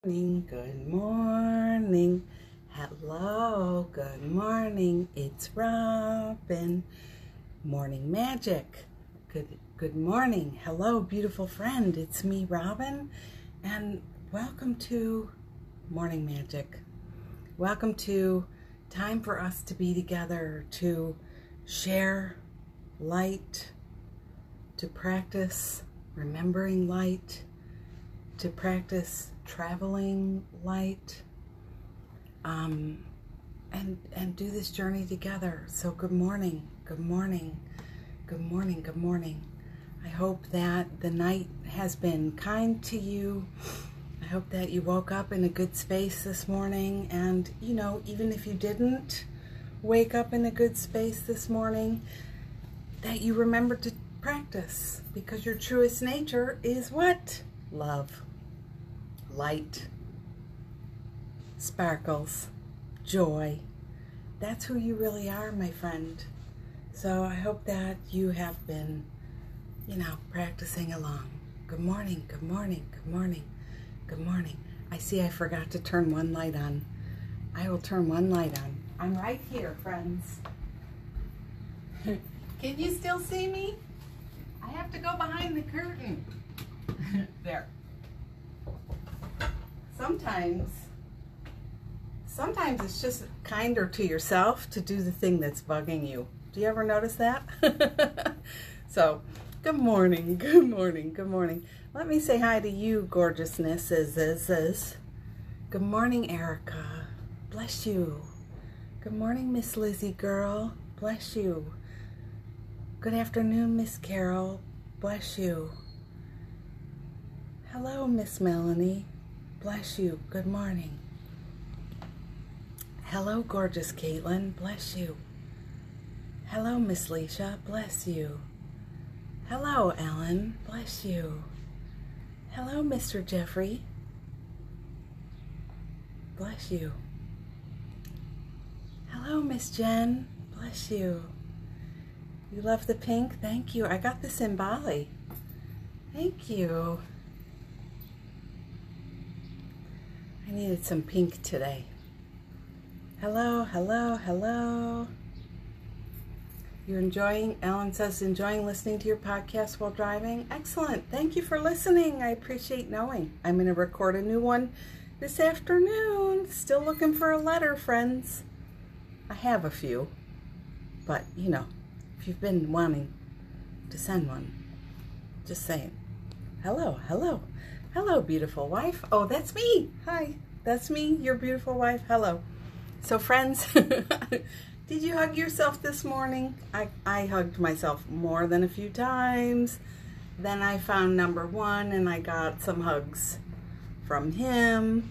Good morning. Hello, good morning. It's Robin. Morning magic. Good morning. Hello, beautiful friend. It's me, Robin, and welcome to Morning Magic. Welcome to time for us to be together, to share light, to practice remembering light, to practice traveling light, and do this journey together. So good morning, good morning, good morning, good morning. I hope that the night has been kind to you. I hope that you woke up in a good space this morning, and even if you didn't wake up in a good space this morning, that you remember to practice, because your truest nature is what? Love. Light, sparkles, joy. That's who you really are, my friend. So I hope that you have been, practicing along. Good morning, good morning, good morning, good morning. I see I forgot to turn one light on. I will turn one light on. I'm right here, friends. Can you still see me? I have to go behind the curtain. There. Sometimes it's just kinder to yourself to do the thing that's bugging you. Do you ever notice that? So, good morning, good morning, good morning. Let me say hi to you, gorgeousnesses. Good morning, Erica. Bless you. Good morning, Miss Lizzie girl. Bless you. Good afternoon, Miss Carol. Bless you. Hello, Miss Melanie. Bless you. Good morning. Hello, gorgeous Caitlin. Bless you. Hello, Miss Leisha. Bless you. Hello, Ellen. Bless you. Hello, Mr. Jeffrey. Bless you. Hello, Miss Jen. Bless you. You love the pink? Thank you. I got this in Bali. Thank you. I needed some pink today. Hello, hello, hello. You're enjoying, Ellen says, enjoying listening to your podcast while driving? Excellent. Thank you for listening. I appreciate knowing. I'm going to record a new one this afternoon. Still looking for a letter, friends. I have a few, but if you've been wanting to send one, just saying. Hello, hello. Hello, beautiful wife. Oh, that's me. Hi, that's me, your beautiful wife. Hello. So, friends, did you hug yourself this morning? I hugged myself more than a few times. Then I found number one, and I got some hugs from him,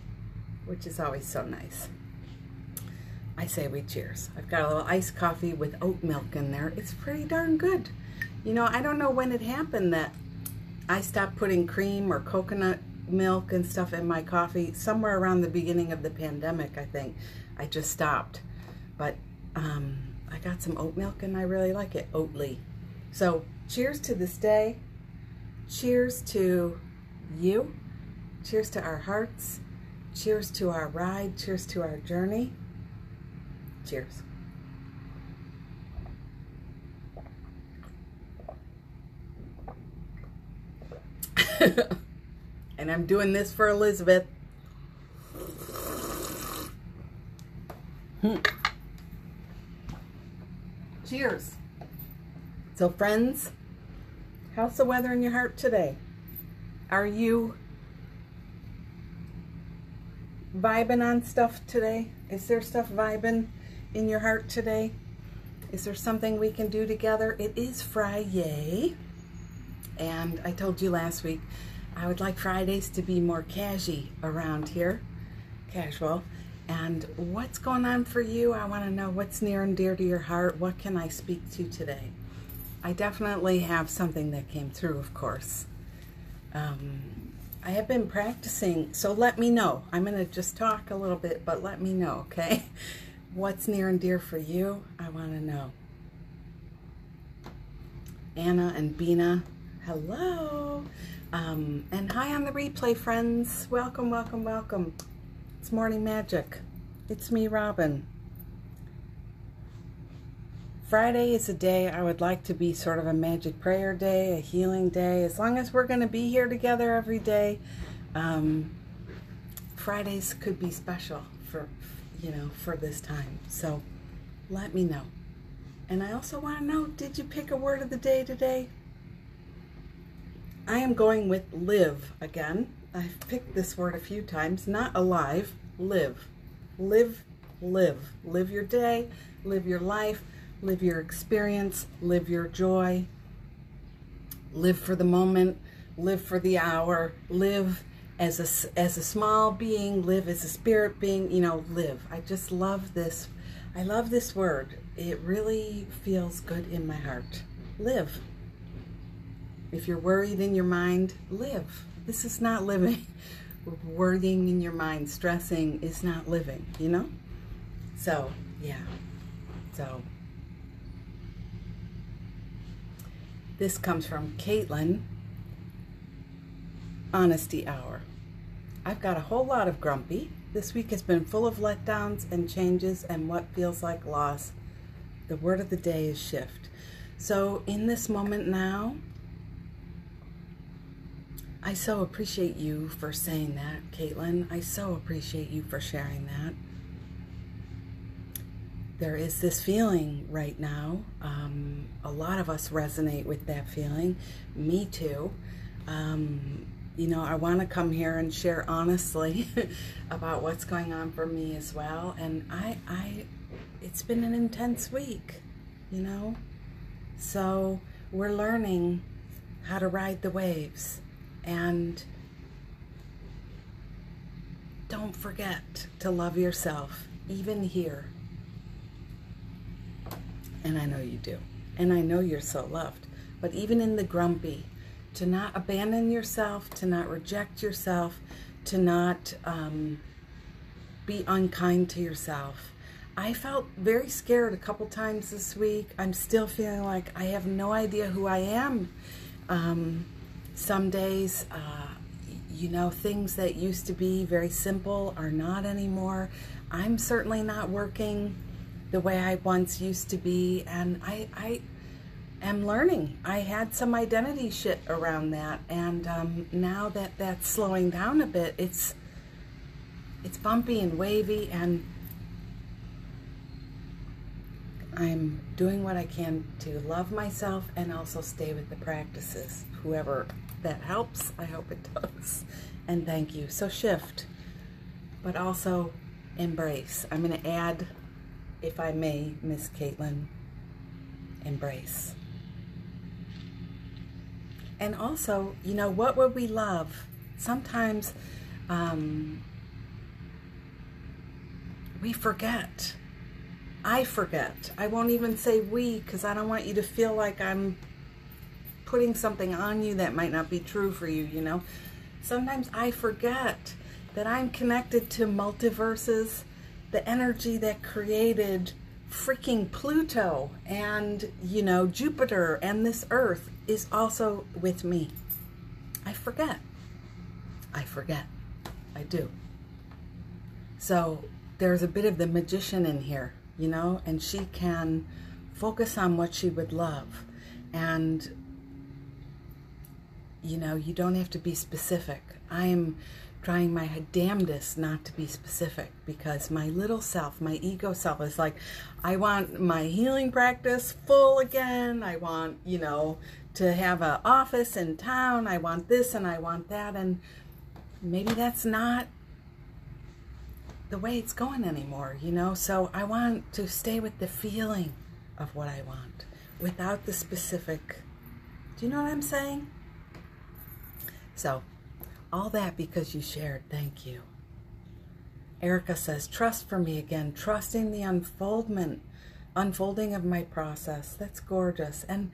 which is always so nice. I say we cheers. I've got a little iced coffee with oat milk in there. It's pretty darn good. I don't know when it happened that I stopped putting cream or coconut milk and stuff in my coffee. Somewhere around the beginning of the pandemic, I think. I just stopped. But I got some oat milk and I really like it. Oatly. So cheers to this day. Cheers to you. Cheers to our hearts. Cheers to our ride. Cheers to our journey. Cheers. And I'm doing this for Elizabeth. Cheers. So, friends, how's the weather in your heart today? Are you vibing on stuff today? Is there stuff vibing in your heart today? Is there something we can do together? It is Friday. And I told you last week, I would like Fridays to be more casual around here. Casual. And what's going on for you? I want to know what's near and dear to your heart. What can I speak to today? I definitely have something that came through, of course. I have been practicing, so let me know. I'm going to just talk a little bit, but let me know, okay? What's near and dear for you? I want to know. Anna and Bina, hello. And hi on the replay, friends. Welcome, welcome, welcome. It's Morning Magic. It's me, Robin. Friday is a day I would like to be sort of a magic prayer day, a healing day. As long as we're going to be here together every day, Fridays could be special for this time. So let me know. And I also want to know, did you pick a word of the day today? I am going with live again. I've picked this word a few times. Not alive, live. Live, live. Live your day, live your life, live your experience, live your joy. Live for the moment, live for the hour, live as a small being, live as a spirit being, live. I just love this. I love this word. It really feels good in my heart. Live. If you're worried in your mind, live. This is not living. Worrying in your mind, stressing is not living, So, yeah. So, this comes from Caitlin. Honesty Hour. I've got a whole lot of grumpy. This week has been full of letdowns and changes and what feels like loss. The word of the day is shift. So in this moment now, I so appreciate you for saying that, Caitlin. I so appreciate you for sharing that. There is this feeling right now. A lot of us resonate with that feeling. Me too. I want to come here and share honestly about what's going on for me as well. And it's been an intense week, So we're learning how to ride the waves. And don't forget to love yourself, even here. And I know you do. And I know you're so loved. But even in the grumpy, to not abandon yourself, to not reject yourself, to not be unkind to yourself. I felt very scared a couple times this week. I'm still feeling like I have no idea who I am. Some days, things that used to be very simple are not anymore. I'm certainly not working the way I once used to be, and I am learning. I had some identity shit around that, and now that that's slowing down a bit, it's bumpy and wavy, and I'm doing what I can to love myself and also stay with the practices. Whoever that helps, I hope it does. And thank you. So shift, but also embrace. I'm going to add, if I may, Miss Caitlin, embrace. And also, what would we love? Sometimes we forget. I forget. I won't even say we, because I don't want you to feel like I'm putting something on you that might not be true for you, Sometimes I forget that I'm connected to multiverses, the energy that created freaking Pluto and, Jupiter and this Earth is also with me. I forget. I do. So there's a bit of the magician in here, and she can focus on what she would love. And, you don't have to be specific. I am trying my damnedest not to be specific, because my little self, my ego self is like, I want my healing practice full again. I want, to have an office in town. I want this and I want that. And maybe that's not the way it's going anymore, So I want to stay with the feeling of what I want without the specific. Do you know what I'm saying? So all that because you shared. Thank you. Erica says, trust for me again, trusting the unfolding of my process. That's gorgeous. And,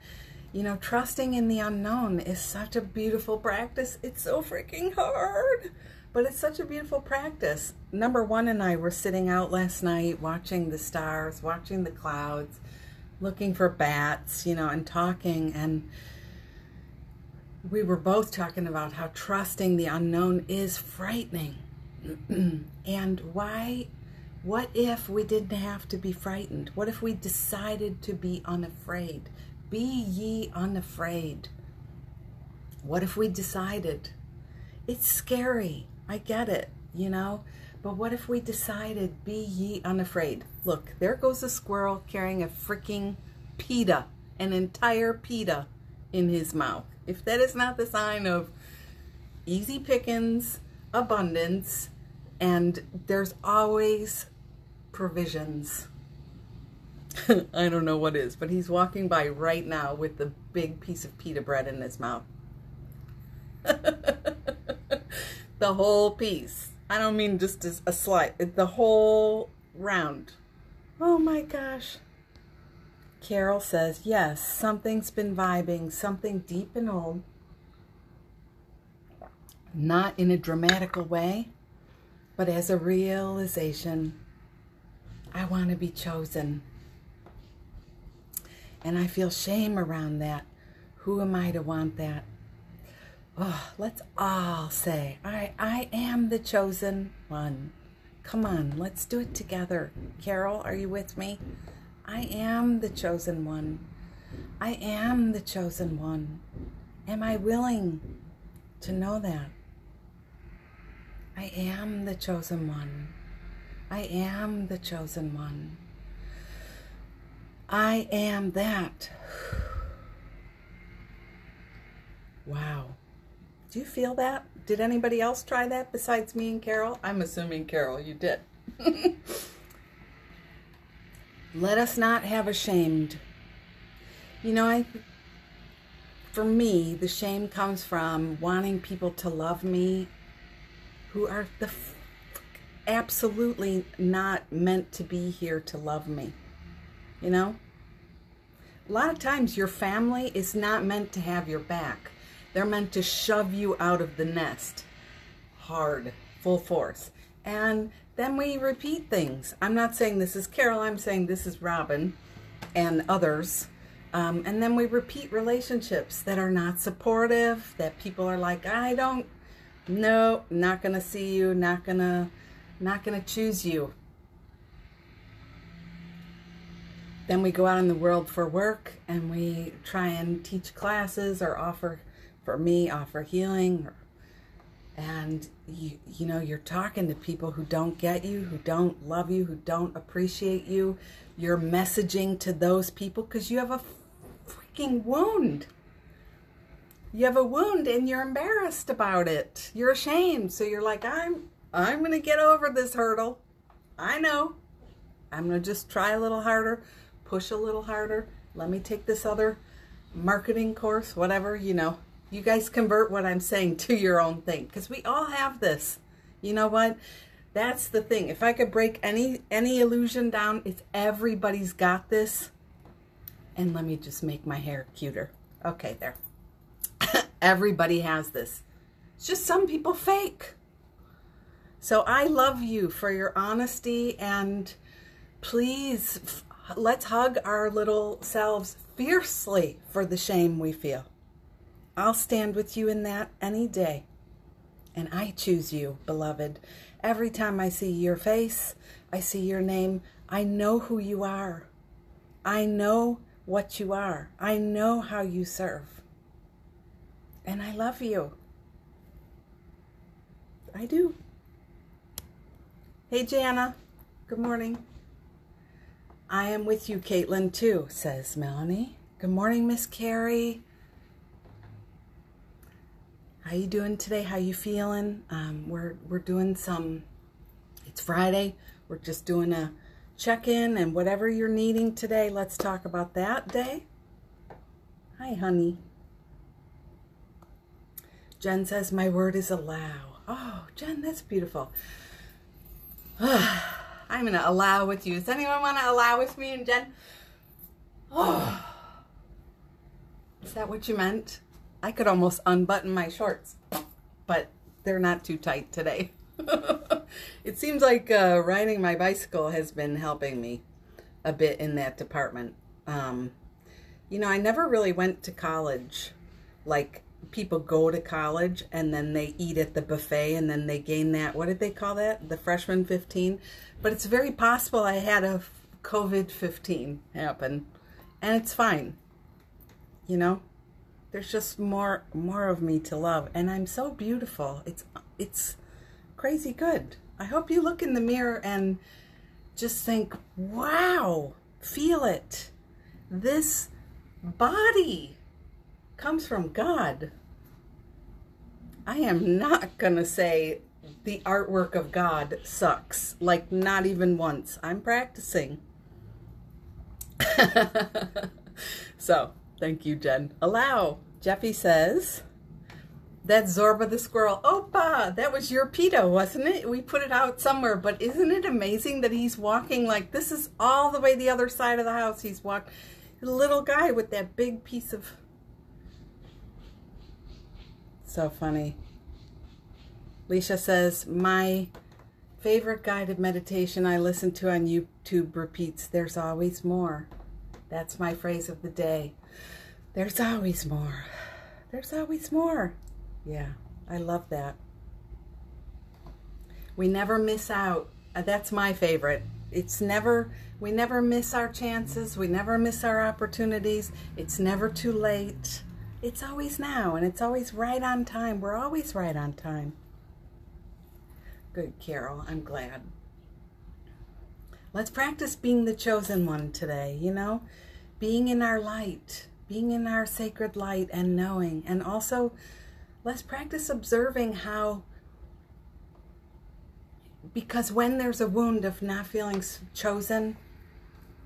trusting in the unknown is such a beautiful practice. It's so freaking hard, but it's such a beautiful practice. Number one and I were sitting out last night watching the stars, watching the clouds, looking for bats, and talking. And we were both talking about how trusting the unknown is frightening. And why? What if we didn't have to be frightened? What if we decided to be unafraid? Be ye unafraid. What if we decided? It's scary. I get it, you know? But what if we decided, be ye unafraid? Look, there goes a squirrel carrying a freaking pita, an entire pita in his mouth. If that is not the sign of easy pickings, abundance, and there's always provisions. I don't know what is, but he's walking by right now with the big piece of pita bread in his mouth. The whole piece. I don't mean just as a slice, the whole round. Oh my gosh. Carol says, yes, something's been vibing, something deep and old. Not in a dramatical way, but as a realization. I want to be chosen. And I feel shame around that. Who am I to want that? Oh, let's all say, I am the chosen one. Come on, let's do it together. Carol, are you with me? I am the chosen one. I am the chosen one. Am I willing to know that? I am the chosen one. I am the chosen one. I am that. Wow. Do you feel that? Did anybody else try that besides me and Carol? I'm assuming, Carol, you did. Let us not have ashamed. You know, for me, the shame comes from wanting people to love me who are absolutely not meant to be here to love me. You know? A lot of times your family is not meant to have your back. They're meant to shove you out of the nest. Hard, full force. And then we repeat things. I'm not saying this is Carol, I'm saying this is Robin and others. And then we repeat relationships that are not supportive, that people are like, no, not gonna see you, not gonna choose you. Then we go out in the world for work and we try and teach classes or offer healing. And you know, you're talking to people who don't get you, who don't love you, who don't appreciate you. You're messaging to those people because you have a freaking wound. You have a wound and you're embarrassed about it. You're ashamed. So you're like, I'm going to get over this hurdle. I know. I'm going to just try a little harder, push a little harder. Let me take this other marketing course, whatever, you know. You guys convert what I'm saying to your own thing, because we all have this. You know what? That's the thing. If I could break any illusion down, it's everybody's got this. And let me just make my hair cuter. Okay, there. Everybody has this. It's just some people fake. So I love you for your honesty, and please, let's hug our little selves fiercely for the shame we feel. I'll stand with you in that any day. And I choose you, beloved. Every time I see your face, I see your name, I know who you are. I know what you are. I know how you serve. And I love you. I do. Hey, Jana. Good morning. I am with you, Caitlin, too, says Melanie. Good morning, Miss Carrie. How you doing today? How you feeling? We're doing some, it's Friday. We're just doing a check-in, and whatever you're needing today, let's talk about that day. Hi, honey. Jen says, my word is allow. Oh, Jen, that's beautiful. I'm going to allow with you. Does anyone want to allow with me and Jen? Oh, is that what you meant? I could almost unbutton my shorts, but they're not too tight today. It seems like riding my bicycle has been helping me a bit in that department. You know, I never really went to college like people go to college and then they eat at the buffet and then they gain that, what did they call that? The freshman 15. But it's very possible I had a COVID-15 happen, and it's fine. You know, there's just more of me to love, and I'm so beautiful. It's crazy good. I hope you look in the mirror and just think, wow, feel it. This body comes from God. I am not gonna say the artwork of God sucks, like not even once. I'm practicing. So, thank you, Jen. Allow. Jeffy says, that's Zorba the squirrel. Opa, that was your PETA, wasn't it? We put it out somewhere, but isn't it amazing that he's walking like this is all the way the other side of the house. He's walked, the little guy with that big piece of, so funny. Leisha says, my favorite guided meditation I listen to on YouTube repeats, there's always more. That's my phrase of the day. There's always more. There's always more. Yeah, I love that. We never miss out. That's my favorite. We never miss our chances. We never miss our opportunities. It's never too late. It's always now, and it's always right on time. We're always right on time. Good, Carol. I'm glad. Let's practice being the chosen one today, you know? Being in our light, being in our sacred light and knowing. And also, let's practice observing how, because when there's a wound of not feeling chosen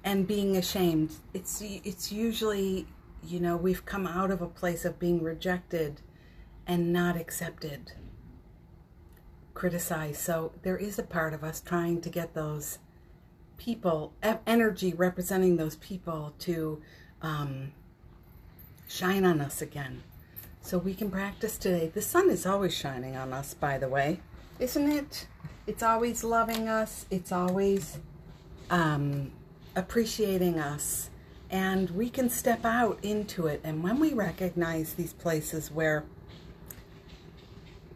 and being ashamed, it's usually, you know, we've come out of a place of being rejected and not accepted, criticized. So there is a part of us trying to get those people, energy representing those people to shine on us again. So we can practice today. The sun is always shining on us, by the way, isn't it? It's always loving us. It's always appreciating us. And we can step out into it. And when we recognize these places where,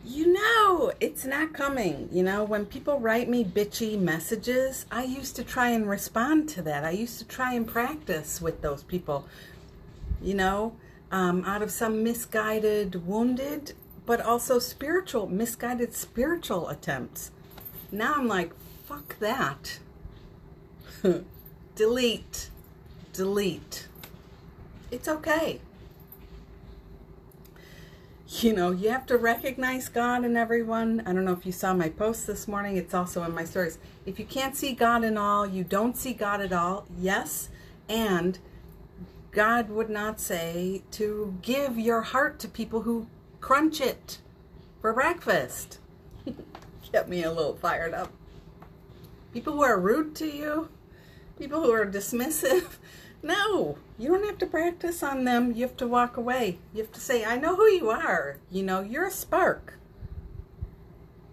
you know, it's not coming. You know, when people write me bitchy messages, I used to try and respond to that. I used to try and practice with those people, you know, out of some misguided, wounded, but also misguided spiritual attempts. Now I'm like, fuck that. Delete. It's okay. You know, you have to recognize God in everyone. I don't know if you saw my post this morning. It's also in my stories. If you can't see God in all, you don't see God at all. Yes, and God would not say to give your heart to people who crunch it for breakfast. Get me a little fired up. People who are rude to you, people who are dismissive. No, you don't have to practice on them. You have to walk away. You have to say, I know who you are. You know, you're a spark.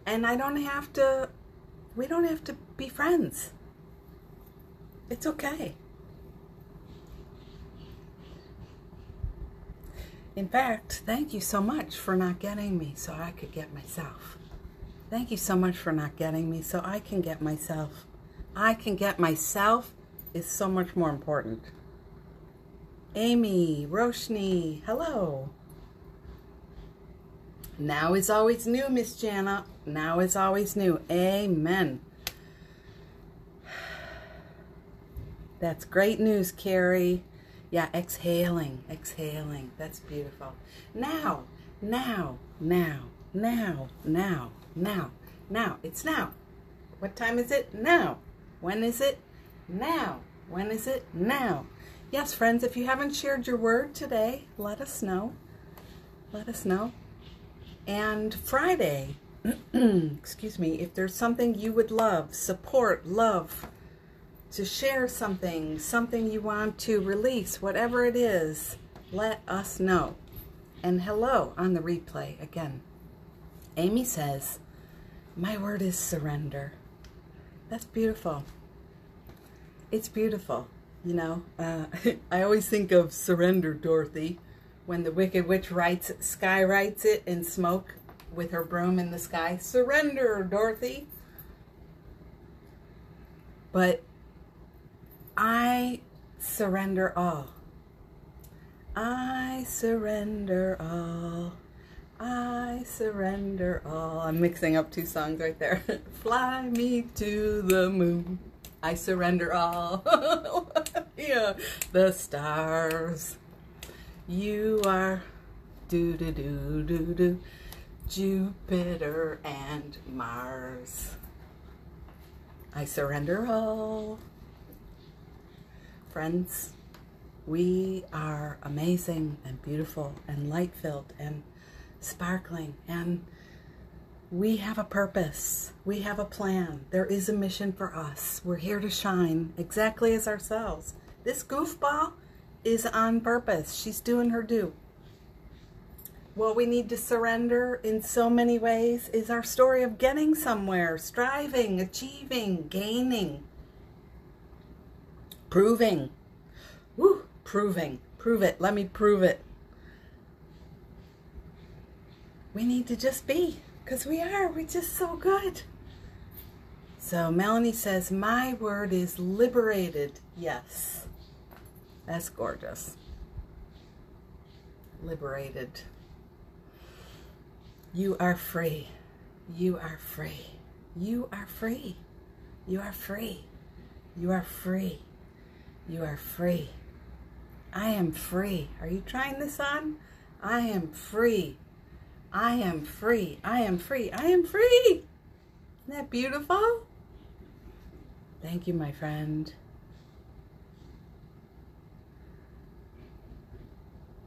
And we don't have to be friends. It's okay. In fact, thank you so much for not getting me so I could get myself. Thank you so much for not getting me so I can get myself. I can get myself is so much more important. Amy, Roshni, hello. Now is always new, Miss Jana. Now is always new. Amen. That's great news, Carrie. Yeah, exhaling. That's beautiful. Now. It's now. What time is it? Now. When is it? Now. When is it? Now. Yes, friends, if you haven't shared your word today, let us know. Let us know. And Friday, excuse me, if there's something you would love, support, love, to share something you want to release, whatever it is, let us know. And hello on the replay again. Amy says, my word is surrender. That's beautiful. It's beautiful. You know, I always think of Surrender, Dorothy, when the Wicked Witch skywrites it in smoke with her broom in the sky. Surrender, Dorothy. But I surrender all. I surrender all. I surrender all. I'm mixing up two songs right there. Fly me to the moon. I surrender all. Yeah, the stars. You are do-do-do-do-do. Jupiter and Mars. I surrender all. Friends, we are amazing and beautiful and light-filled and sparkling, and we have a purpose. We have a plan. There is a mission for us. We're here to shine exactly as ourselves. This goofball is on purpose. She's doing her due. What we need to surrender in so many ways is our story of getting somewhere, striving, achieving, gaining, proving. Woo, proving. Prove it. Let me prove it. We need to just be, because we're just so good. So Melanie says, my word is liberated. Yes. That's gorgeous. Liberated. You are free. You are free. You are free. You are free. You are free. You are free. I am free. Are you trying this on? I am free. I am free. I am free. I am free. Isn't that beautiful? Thank you, my friend.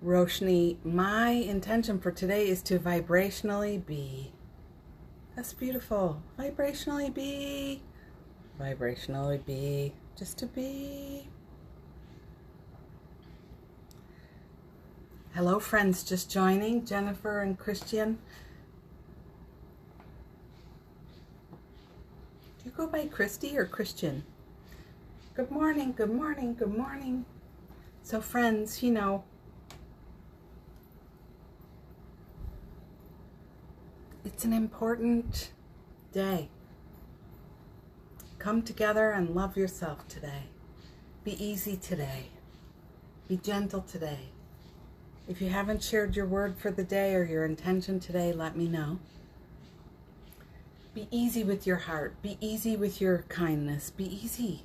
Roshni, my intention for today is to vibrationally be. That's beautiful. Vibrationally be. Vibrationally be. Just to be. Hello, friends just joining. Jennifer and Christian. Do you go by Christy or Christian? Good morning, good morning, good morning. So friends, you know, it's an important day. Come together and love yourself today. Be easy today. Be gentle today. If you haven't shared your word for the day or your intention today, let me know. Be easy with your heart. Be easy with your kindness. Be easy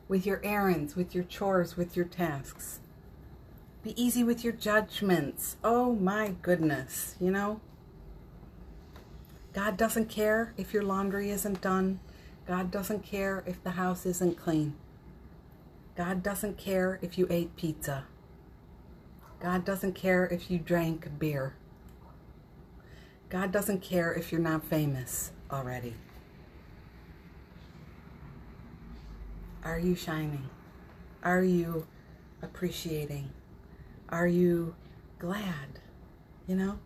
with your errands, with your chores, with your tasks. Be easy with your judgments. Oh my goodness, you know. God doesn't care if your laundry isn't done. God doesn't care if the house isn't clean. God doesn't care if you ate pizza. God doesn't care if you drank beer. God doesn't care if you're not famous already. Are you shining? Are you appreciating? Are you glad? You know?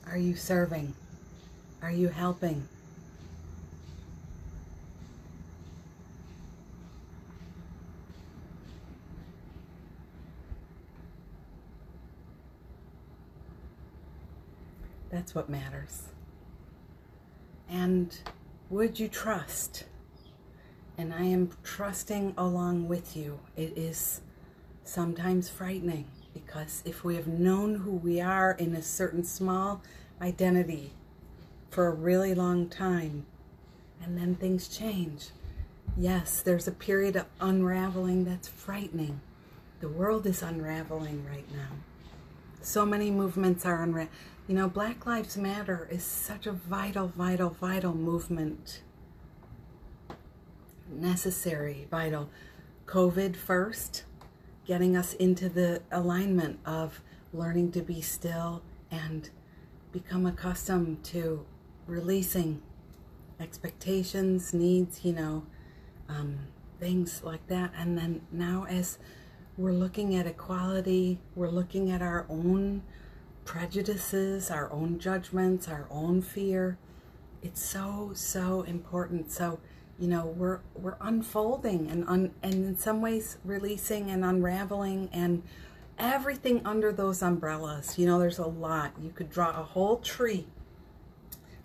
Are you serving? Are you helping? That's what matters. And would you trust? And I am trusting along with you. It is sometimes frightening, because if we have known who we are in a certain small identity for a really long time, and then things change, yes, there's a period of unraveling that's frightening. The world is unraveling right now. So many movements are unraveling. You know, Black Lives Matter is such a vital, vital, vital movement. Necessary, vital. COVID first, getting us into the alignment of learning to be still and become accustomed to releasing expectations, needs, you know, things like that. And then now as we're looking at equality, we're looking at our own prejudices, our own judgments, our own fear. It's so, so important. So You know, we're unfolding and in some ways releasing and unraveling, and everything under those umbrellas. You know, there's a lot. You could draw a whole tree,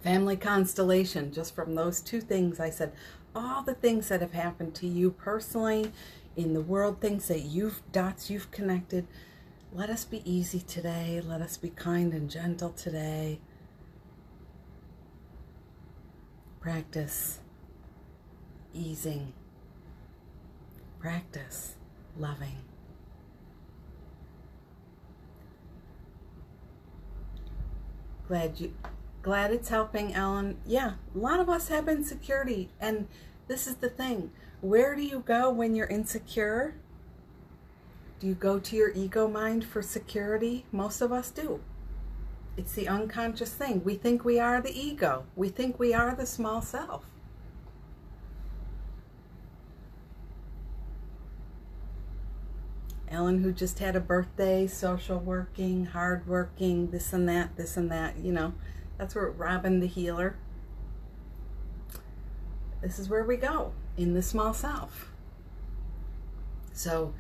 family constellation, just from those two things I said. All the things that have happened to you personally, in the world, things that dots you've connected. Let us be easy today. Let us be kind and gentle today. Practice easing. Practice loving. Glad it's helping, Ellen. Yeah, a lot of us have insecurity, and this is the thing. Where do you go when you're insecure? Do you go to your ego mind for security? Most of us do. It's the unconscious thing. We think we are the ego. We think we are the small self. Ellen, who just had a birthday, social working, hard working, this and that, you know. That's where Robin the healer. This is where we go, in the small self. So,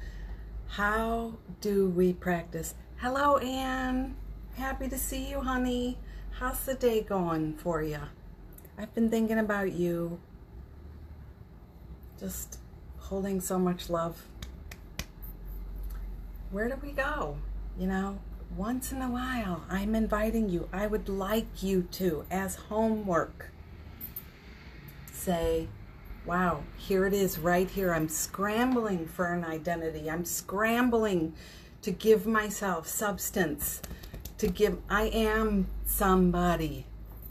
how do we practice? Hello, Anne. Happy to see you, honey. How's the day going for you? I've been thinking about you. Just holding so much love. Where do we go? You know, once in a while, I'm inviting you. I would like you to, as homework, say, wow, here it is right here. I'm scrambling for an identity. I'm scrambling to give myself substance, I am somebody.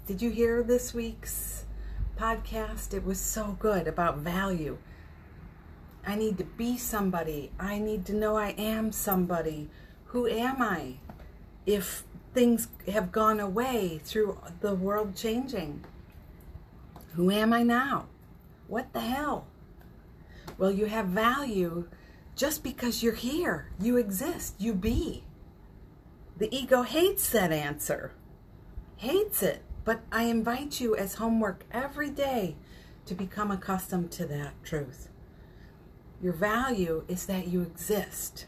Did you hear this week's podcast? It was so good about value. I need to be somebody. I need to know I am somebody. Who am I? If things have gone away through the world changing, who am I now? What the hell? Well, you have value just because you're here. You exist. You be. The ego hates that answer. Hates it. But I invite you as homework every day to become accustomed to that truth. Your value is that you exist.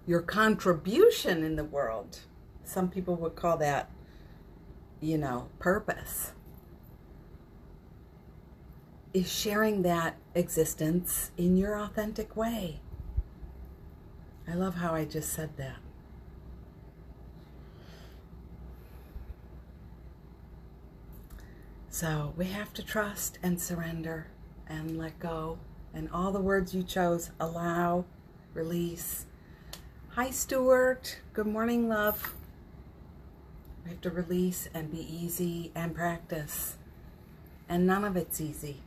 Your contribution in the world, some people would call that, you know, purpose, is sharing that existence in your authentic way. I love how I just said that. So we have to trust and surrender and let go. And all the words you chose, allow, release. Hi, Stuart. Good morning, love. We have to release and be easy and practice. And none of it's easy.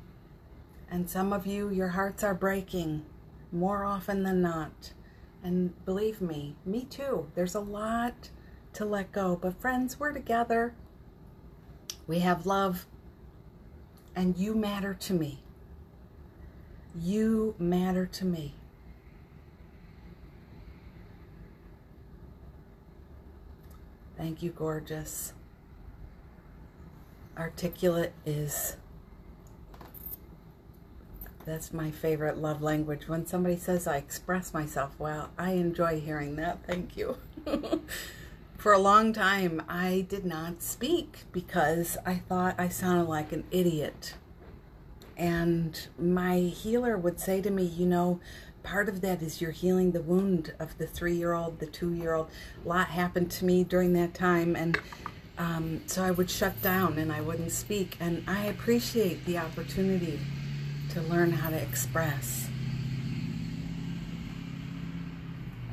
And some of you, your hearts are breaking more often than not. And believe me too. There's a lot to let go. But friends, we're together. We have love. And you matter to me. You matter to me. Thank you, gorgeous. Articulate that's my favorite love language. When somebody says I express myself well, I enjoy hearing that. Thank you. For a long time, I did not speak because I thought I sounded like an idiot. And my healer would say to me, you know, part of that is you're healing the wound of the 3-year-old, the 2-year-old. A lot happened to me during that time. And so I would shut down and I wouldn't speak. And I appreciate the opportunity to learn how to express.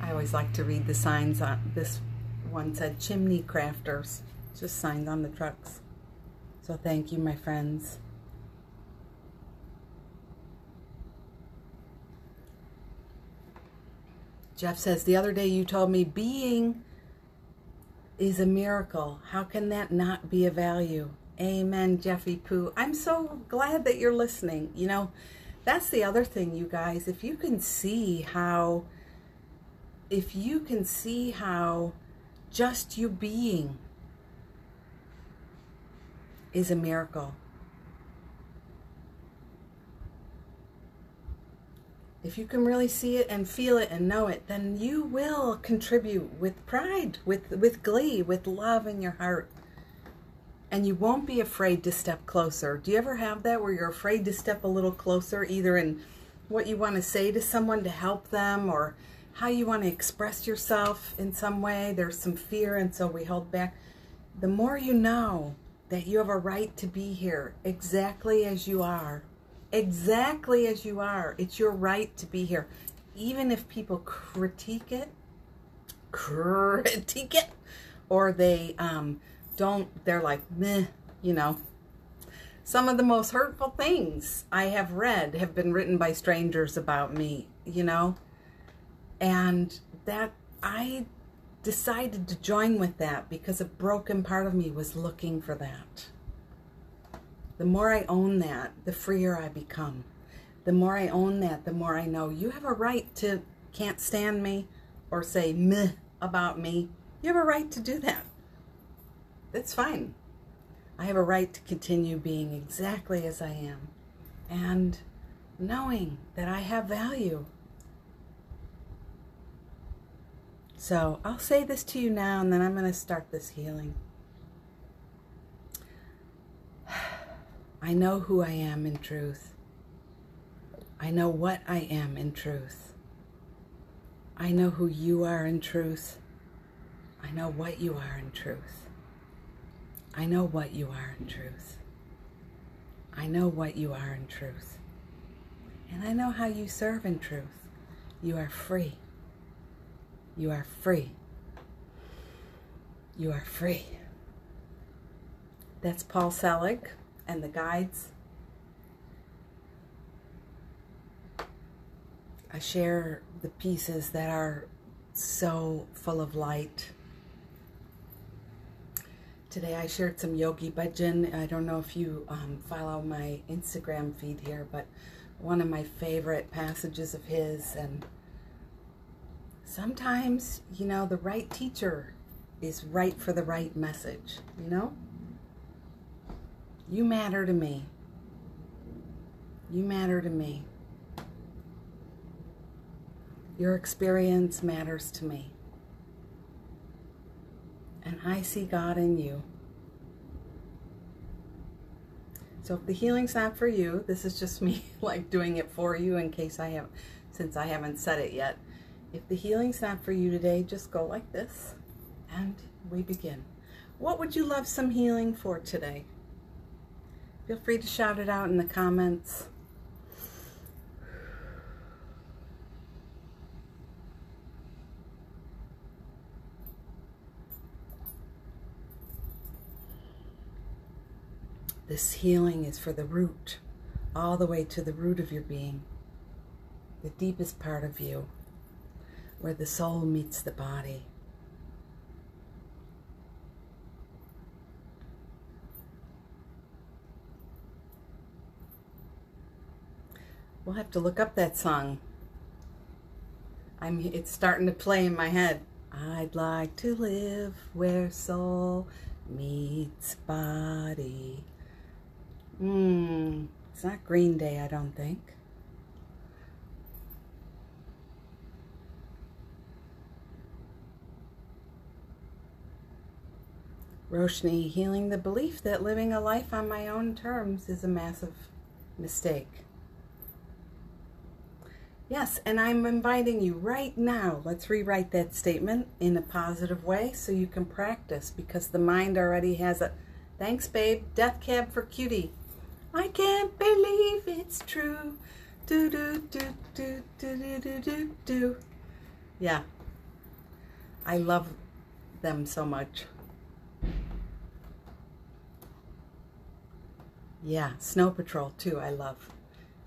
I always like to read the signs on this one said chimney crafters, just signs on the trucks. So thank you, my friends. Jeff says, the other day you told me being is a miracle. How can that not be a value? Amen, Jeffy Pooh. I'm so glad that you're listening. You know, that's the other thing, you guys. If you can see how just you being is a miracle. if you can really see it and feel it and know it, then you will contribute with pride, with glee, with love in your heart. And you won't be afraid to step closer. Do you ever have that where you're afraid to step a little closer, either in what you want to say to someone to help them or how you want to express yourself in some way? There's some fear, and so we hold back. The more you know that you have a right to be here exactly as you are, exactly as you are, it's your right to be here. Even if people critique it, or they don't, they're like, meh, you know. Some of the most hurtful things I have read have been written by strangers about me, you know. And that, I decided to join with that because a broken part of me was looking for that. The more I own that, the freer I become. The more I own that, the more I know you have a right to can't stand me or say meh about me. You have a right to do that. That's fine. I have a right to continue being exactly as I am and knowing that I have value. So I'll say this to you now, and then I'm going to start this healing. I know who I am in truth. I know what I am in truth. I know who you are in truth. I know what you are in truth. I know what you are in truth. I know what you are in truth. And I know how you serve in truth. You are free. You are free. You are free. That's Paul Selig and the guides. I share the pieces that are so full of light. Today I shared some Yogi Bhajan. I don't know if you follow my Instagram feed here, but one of my favorite passages of his. And sometimes, you know, the right teacher is right for the right message, you know? You matter to me. You matter to me. Your experience matters to me. And I see God in you. So if the healing's not for you, this is just me like doing it for you in case since I haven't said it yet. If the healing's not for you today, just go like this and we begin. What would you love some healing for today? Feel free to shout it out in the comments. This healing is for the root, all the way to the root of your being, the deepest part of you, where the soul meets the body. We'll have to look up that song. It's starting to play in my head. I'd like to live where soul meets body. It's not Green Day, I don't think. Roshni, healing the belief that living a life on my own terms is a massive mistake. Yes, and I'm inviting you right now, let's rewrite that statement in a positive way so you can practice, because the mind already has a, thanks babe, death cab for cutie. I can't believe it's true. Do do do do do do do do do. Yeah. I love them so much. Yeah, Snow Patrol too, I love.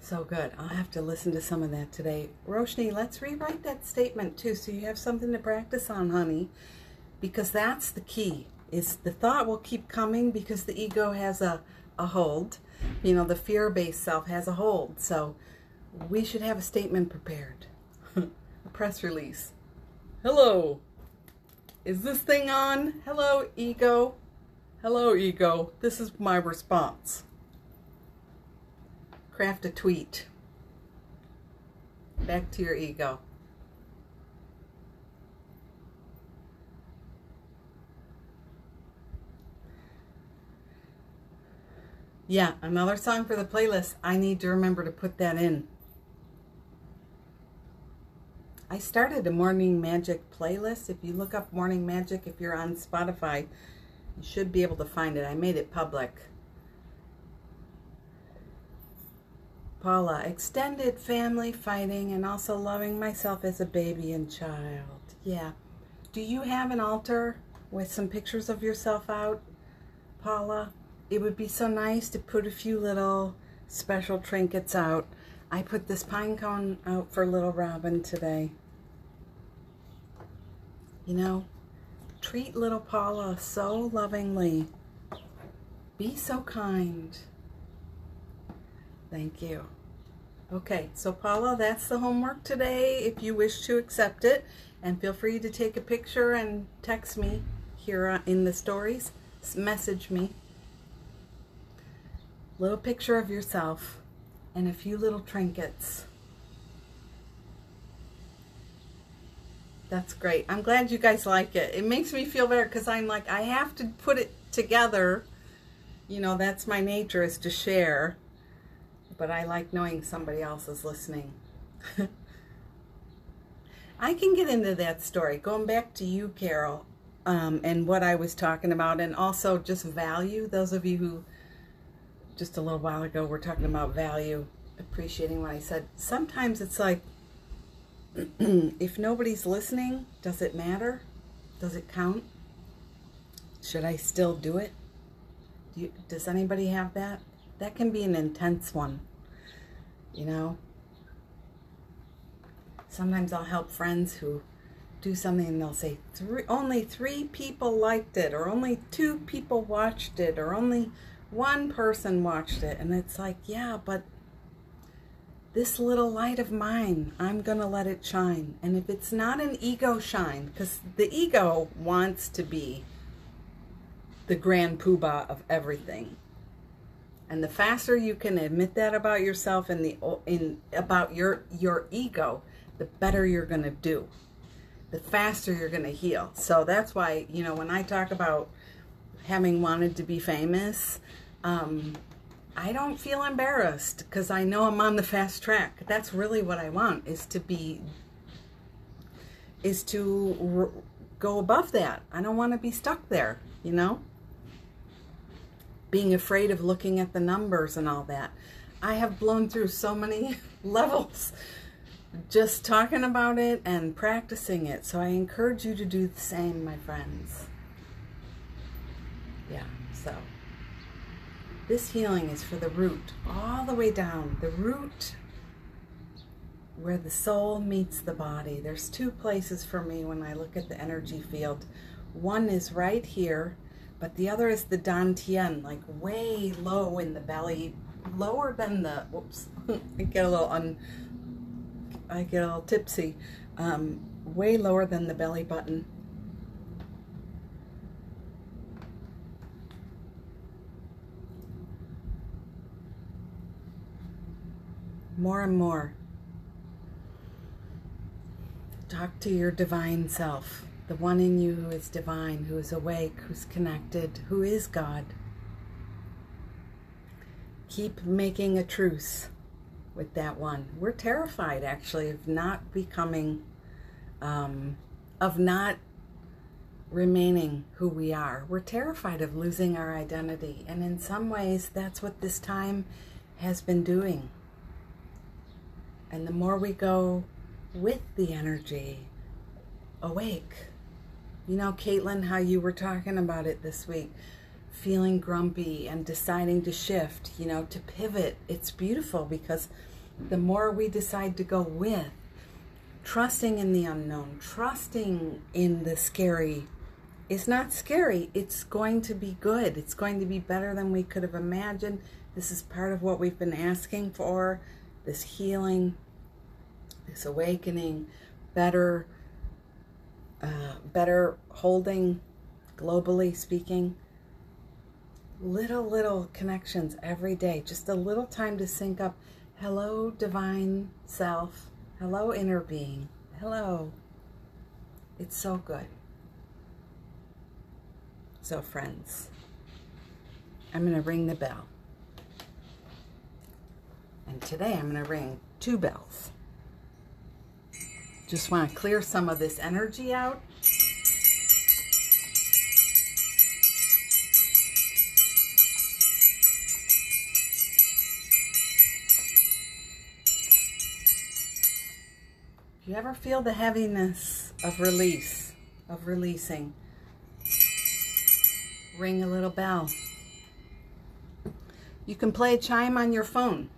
So good. I'll have to listen to some of that today. Roshni, let's rewrite that statement too so you have something to practice on, honey. Because that's the key. Is the thought will keep coming because the ego has a hold. You know, the fear-based self has a hold. So we should have a statement prepared. A press release. Hello. Is this thing on? Hello, ego. Hello, ego. This is my response. Craft a tweet. Back to your ego. Yeah, another song for the playlist. I need to remember to put that in. I started a Morning Magic playlist. If you look up Morning Magic, if you're on Spotify, you should be able to find it. I made it public. Paula, extended family fighting and also loving myself as a baby and child. Yeah. Do you have an altar with some pictures of yourself out, Paula? It would be so nice to put a few little special trinkets out. I put this pine cone out for little Robin today. You know, treat little Paula so lovingly. Be so kind. Thank you. Okay, so Paula, that's the homework today if you wish to accept it. And feel free to take a picture and text me here in the stories. Message me. Little picture of yourself and a few little trinkets. That's great. I'm glad you guys like it. It makes me feel better because I'm like, I have to put it together. You know, that's my nature, is to share. But I like knowing somebody else is listening. I can get into that story. Going back to you, Carol, and what I was talking about, and also just value. Those of you who just a little while ago were talking about value, appreciating what I said. Sometimes it's like, if nobody's listening, does it matter? Does it count? Should I still do it? Does anybody have that? That can be an intense one, you know? Sometimes I'll help friends who do something and they'll say, only 3 people liked it, or only 2 people watched it, or only 1 person watched it. And it's like, yeah, but this little light of mine, I'm going to let it shine. And if it's not an ego shine, because the ego wants to be the grand poobah of everything. And the faster you can admit that about yourself and about your ego, the better you're going to do. The faster you're going to heal. So that's why, you know, when I talk about having wanted to be famous, I don't feel embarrassed because I know I'm on the fast track. That's really what I want, is to go above that. I don't want to be stuck there, you know? Being afraid of looking at the numbers and all that. I have blown through so many levels just talking about it and practicing it. So I encourage you to do the same, my friends. Yeah, so this healing is for the root, all the way down. The root where the soul meets the body. There's 2 places for me when I look at the energy field. One is right here, but the other is the dantian, like way low in the belly, lower than the, whoops, I get a little tipsy, way lower than the belly button. More and more. Talk to your divine self, the one in you who is divine, who is awake, who's connected, who is God. Keep making a truce with that one. We're terrified, actually, of not becoming, of not remaining who we are. We're terrified of losing our identity. And in some ways, that's what this time has been doing. And the more we go with the energy, awake. You know, Caitlin, how you were talking about it this week, feeling grumpy and deciding to shift, you know, to pivot. It's beautiful because the more we decide to go with, trusting in the unknown, trusting in the scary, it's not scary. It's going to be good. It's going to be better than we could have imagined. This is part of what we've been asking for, this healing, this awakening, better holding, globally speaking. Little connections every day. Just a little time to sync up. Hello, divine self. Hello, inner being. Hello. It's so good. So, friends, I'm going to ring the bell. And today I'm going to ring 2 bells. Just want to clear some of this energy out. If you ever feel the heaviness of releasing, ring a little bell. You can play a chime on your phone.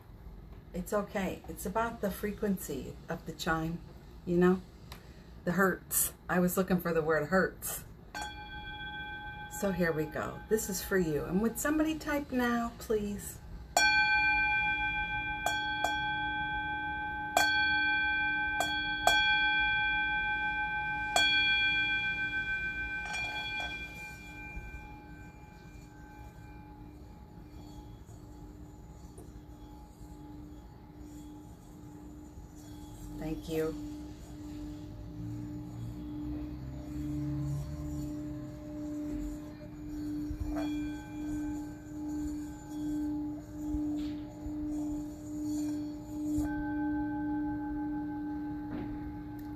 It's okay. It's about the frequency of the chime, you know? The hertz. I was looking for the word hertz. So here we go. This is for you. And would somebody type now, please? Thank you.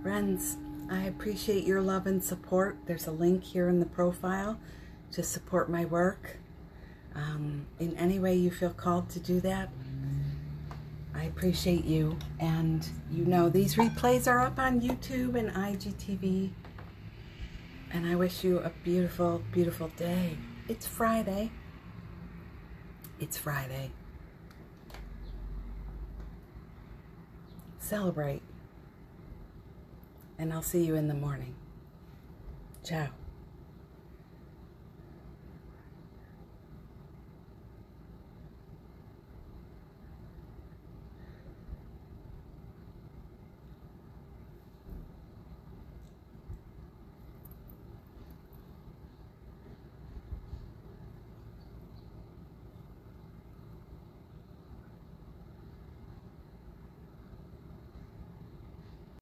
Friends, I appreciate your love and support. There's a link here in the profile to support my work. In any way you feel called to do that, I appreciate you. And you know, these replays are up on YouTube and IGTV. And I wish you a beautiful, beautiful day. It's Friday. It's Friday. Celebrate. And I'll see you in the morning. Ciao.